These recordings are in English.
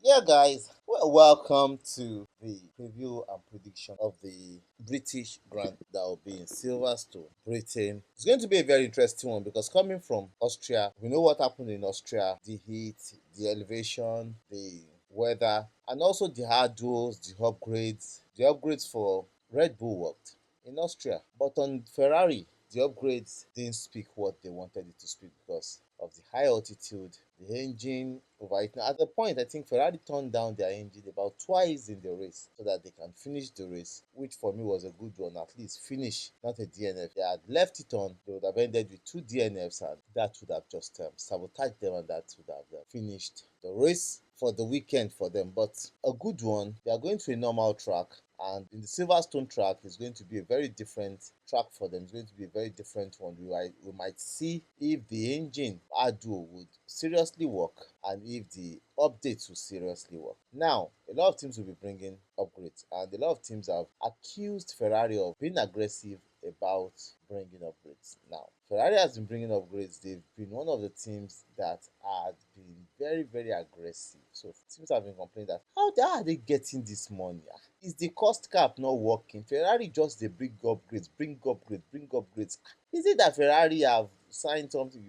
Yeah, guys, welcome to the preview and prediction of the British Grand that will be in Silverstone, Britain. It's going to be a very interesting one because coming from Austria, we know what happened in Austria, the heat, the elevation, the weather, and also the hard duels, the upgrades. The upgrades for Red Bull worked in Austria, but on Ferrari, the upgrades didn't speak what they wanted it to speak because of the high altitude, the engine overheating. At the point, I think Ferrari turned down their engine about twice in the race so that they can finish the race, which for me was a good one. At least finish, not a DNF. They had left it on, they would have ended with two DNFs, and that would have just sabotaged them, and that would have finished the race for the weekend for them. But a good one. They are going to a normal track, and in the Silverstone track is going to be a very different track for them. It's going to be a very different one. We might see if the engine Ado would seriously work and if the updates will seriously work. Now, a lot of teams will be bringing upgrades, and a lot of teams have accused Ferrari of being aggressive about bringing upgrades. Now, Ferrari has been bringing upgrades. They've been one of the teams that had been very, very aggressive. So teams have been complaining that how are they getting this money? Is the cost cap not working? Ferrari just they bring upgrades. Is it that Ferrari have signed something?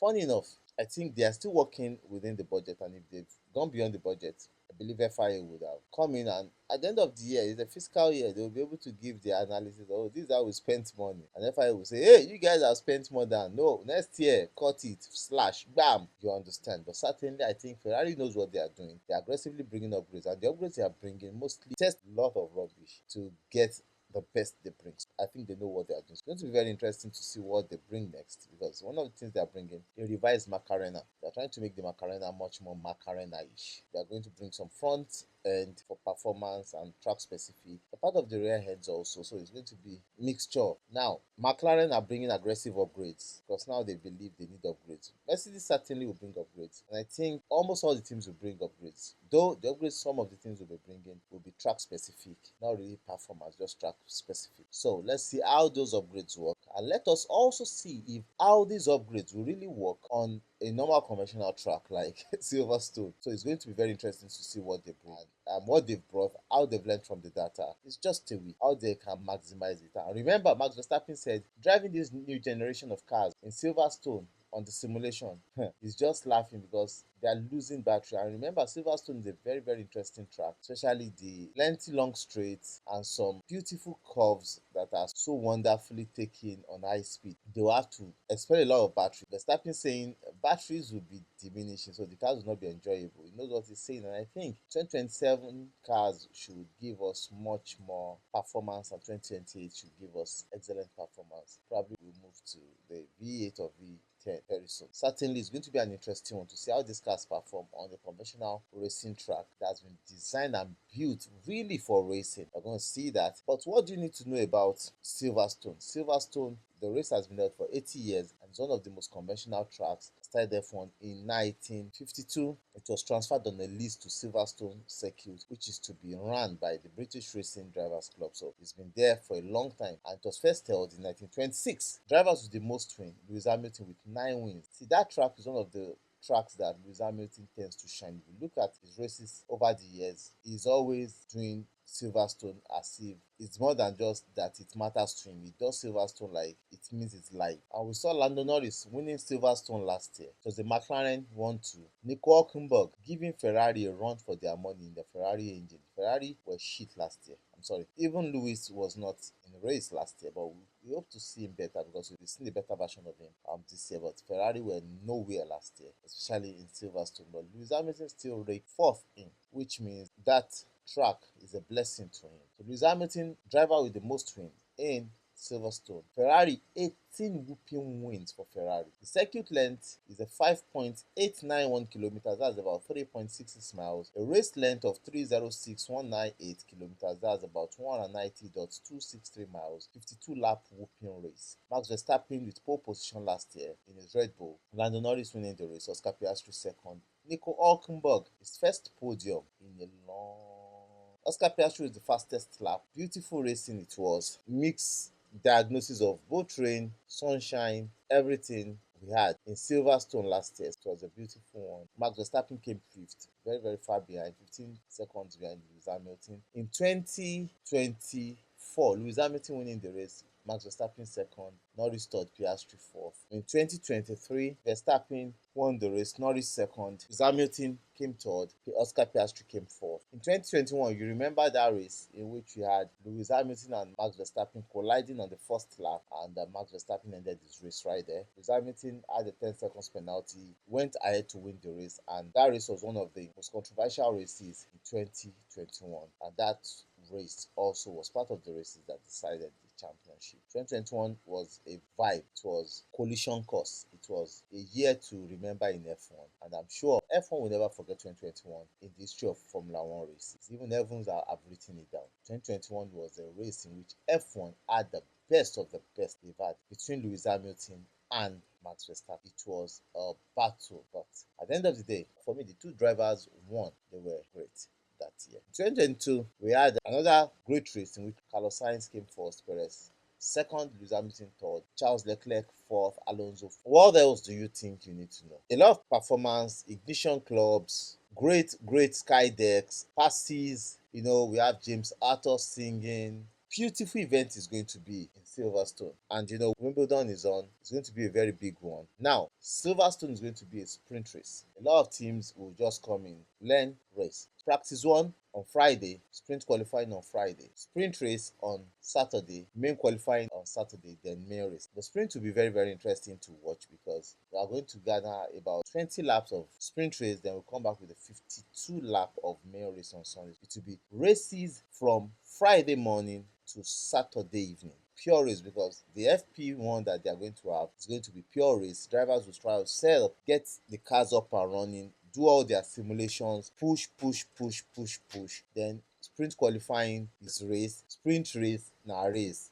Funny enough, I think they are still working within the budget, and if they've gone beyond the budget, I believe FIA would have come in, and at the end of the year, it's a fiscal year, they will be able to give their analysis. Oh, this is how we spent money, and FIA will say, hey, you guys have spent more than no. Next year, cut it, slash, bam. You understand? But certainly, I think Ferrari knows what they are doing. They are aggressively bringing upgrades, and the upgrades they are bringing mostly test a lot of rubbish to get the best they bring. I think they know what they are doing. It's going to be very interesting to see what they bring next, because one of the things they are bringing, a revised Macarena. They are trying to make the Macarena much more Macarena-ish. They are going to bring some front end for performance and track specific. A part of the rear heads also, so it's going to be mixture. Now, McLaren are bringing aggressive upgrades because now they believe they need upgrades. Mercedes certainly will bring upgrades, and I think almost all the teams will bring upgrades. Though the upgrades some of the teams will be bringing will be track specific, not really performance, just track specific. So let's see how those upgrades work, and let us also see if how these upgrades will really work on a normal conventional track like Silverstone. So it's going to be very interesting to see what they bring, and what they've brought, how they've learned from the data. It's just a week, how they can maximize it. And remember, Max Verstappen said driving this new generation of cars in Silverstone on the simulation, he's just laughing because they are losing battery. And remember, Silverstone is a very, very interesting track, especially the plenty long straights and some beautiful curves that are so wonderfully taken on high speed. They will have to expel a lot of battery. Verstappen saying batteries will be diminishing, so the cars will not be enjoyable. He knows what he's saying, and I think 2027 cars should give us much more performance, and 2028 should give us excellent performance. Probably we'll move to the V8 or V10 very soon. Certainly, it's going to be an interesting one to see how these cars perform on a conventional racing track that has been designed and built really for racing. We're going to see that. But what do you need to know about Silverstone? Silverstone, the race has been held for 80 years and it's one of the most conventional tracks. Started F1 in 1952. It was transferred on a lease to Silverstone Circuit, which is to be run by the British Racing Drivers Club. So it's been there for a long time, and it was first held in 1926. Drivers with the most wins, Lewis Hamilton with 9 wins. See, that track is one of the tracks that Lewis Hamilton tends to shine. If you look at his races over the years, he's always doing Silverstone as if it's more than just that it matters to him. He does Silverstone like it means it's life. And we saw Lando Norris winning Silverstone last year. It was the McLaren 1-2. Nico Hulkenberg giving Ferrari a run for their money in the Ferrari engine. Ferrari were shit last year. I'm sorry. Even Lewis was not in the race last year, but we hope to see him better because we've seen a better version of him this year. But Ferrari were nowhere last year, especially in Silverstone. But Lewis Hamilton still ranked fourth in, which means that track is a blessing to him. So Lewis Hamilton, driver with the most wins in Silverstone. Ferrari, 18 whooping wins for Ferrari. The circuit length is a 5.891 kilometers, that's about 3.66 miles. A race length of 306,198 kilometers, that's about 190.263 miles. 52 lap whooping race. Max Verstappen with pole position last year in his Red Bull. Lando Norris winning the race. Oscar Piastri second. Nico Hulkenberg, his first podium in a long. Oscar Piastri is the fastest lap. Beautiful racing it was. Mixed diagnosis of both rain, sunshine, everything. we had in Silverstone last year. It was a beautiful one. Max Verstappen came fifth, very, very far behind, 15 seconds behind Lewis Hamilton. In 2024, Lewis Hamilton winning the race, Max Verstappen second, Norris third, Piastri fourth. In 2023, Verstappen won the race, Norris second, Lewis Hamilton came third, Oscar Piastri came fourth. In 2021, you remember that race in which we had Lewis Hamilton and Max Verstappen colliding on the first lap, and Max Verstappen ended his race right there. Lewis Hamilton had a 10 seconds penalty, went ahead to win the race, and that race was one of the most controversial races in 2021, and that race also was part of the races that decided the championship. 2021 was a vibe. It was collision course. It was a year to remember in F1, and I'm sure F1 will never forget 2021 in the history of Formula One races. Even Evans have written it down. 2021 was a race in which F1 had the best of the best they've had between Lewis Hamilton and Max Verstappen. It was a battle, but at the end of the day, for me, the two drivers won. They were great that year. In 2022, we had another great race in which Carlos Sainz came first, Perez second, Lewis Hamilton third, Charles Leclerc fourth, Alonso. What else do you think you need to know? A lot of performance, ignition clubs, great sky decks, passes. We have James Arthur singing. Beautiful event is going to be in Silverstone, and Wimbledon is on. It's going to be a very big one. Now, Silverstone is going to be a sprint race. A lot of teams will just come in, learn, race. Practice one on Friday, sprint qualifying on Friday, sprint race on Saturday, main qualifying on Saturday, then main race. The sprint will be very, very interesting to watch because we are going to gather about 20 laps of sprint race, then we'll come back with a 52 lap of main race on Sunday. It will be races from Friday morning to Saturday evening. Pure race, because the FP1 that they are going to have is going to be pure race. Drivers will try to sell, get the cars up and running, do all their simulations, push. Then sprint qualifying is race, sprint race na race.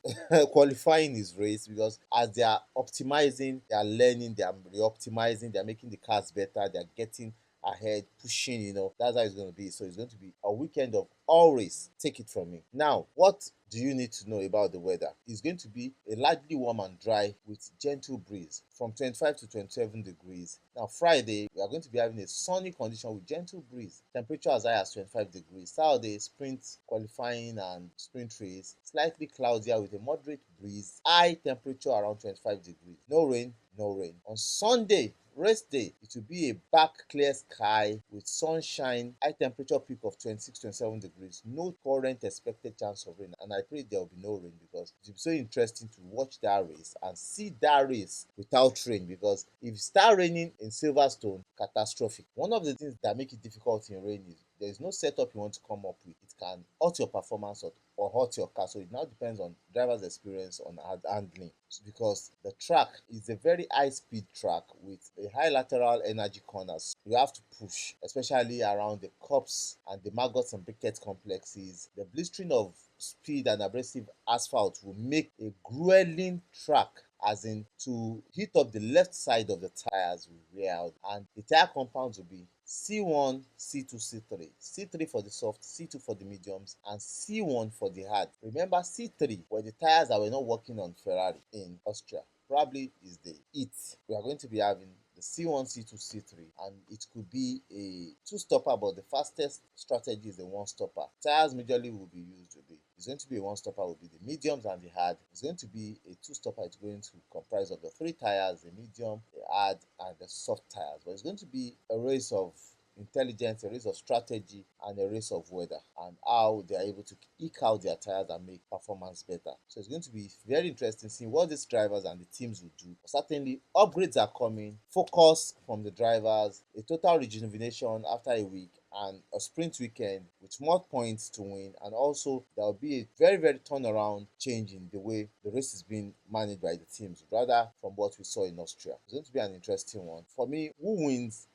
Qualifying is race, because as they are optimizing, they are learning, they are re-optimizing, they are making the cars better, they are getting ahead, pushing, that's how it's going to be. So it's going to be a weekend of all race. Take it from me. Now, what do you need to know about the weather? It's going to be a largely warm and dry with gentle breeze from 25 to 27 degrees. Now, Friday, we are going to be having a sunny condition with gentle breeze. Temperature as high as 25 degrees. Saturday, sprint qualifying and sprint race, slightly cloudier with a moderate breeze. High temperature around 25 degrees. No rain, no rain. On Sunday, race day, it will be a back clear sky with sunshine, high temperature peak of 26-27 degrees, no current expected chance of rain, and I pray there will be no rain because it will be so interesting to watch that race and see that race without rain, because if it start raining in Silverstone, catastrophic. One of the things that make it difficult in rain is there is no setup you want to come up with. It can hurt your performance or hurt your car, so it now depends on driver's experience on handling, because the track is a very high speed track with a high lateral energy corners. You have to push, especially around the cups and the maggots and briquette complexes. The blistering of speed and abrasive asphalt will make a grueling track, as in to hit up the left side of the tires will wear out, and the tire compounds will be C1, C2, C3. C3 for the soft, C2 for the mediums, and C1 for the hard. Remember, C3 were the tires that were not working on Ferrari in Austria. Probably is the it. We are going to be having the C1, C2, C3, and it could be a two-stopper, but the fastest strategy is a one-stopper. Tires majorly will be used with it's going to be a one-stopper, will be the mediums and the hard. It's going to be a two-stopper. It's going to comprise of the three tires, the medium, the hard, and the soft tires. But it's going to be a race of intelligence, a race of strategy, and a race of weather, and how they are able to eke out their tires and make performance better. So it's going to be very interesting seeing what these drivers and the teams will do. Certainly, upgrades are coming, focus from the drivers, a total rejuvenation after a week, and a sprint weekend with more points to win, and also there will be a very, very turnaround change in the way the race is being managed by the teams, rather from what we saw in Austria. It's going to be an interesting one. For me, who wins?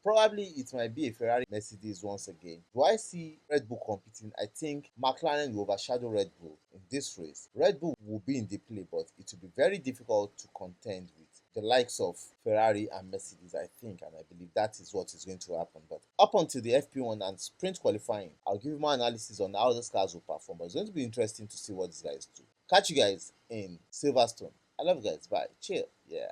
Probably it might be a Ferrari Mercedes once again. Do I see Red Bull competing? I think McLaren will overshadow Red Bull in this race. Red Bull will be in the play, but it will be very difficult to contend with the likes of Ferrari and Mercedes, I think, and I believe that is what is going to happen. But up until the FP1 and sprint qualifying, I'll give you more analysis on how these cars will perform. But it's going to be interesting to see what these guys do. Catch you guys in Silverstone. I love you guys. Bye. Chill. Yeah.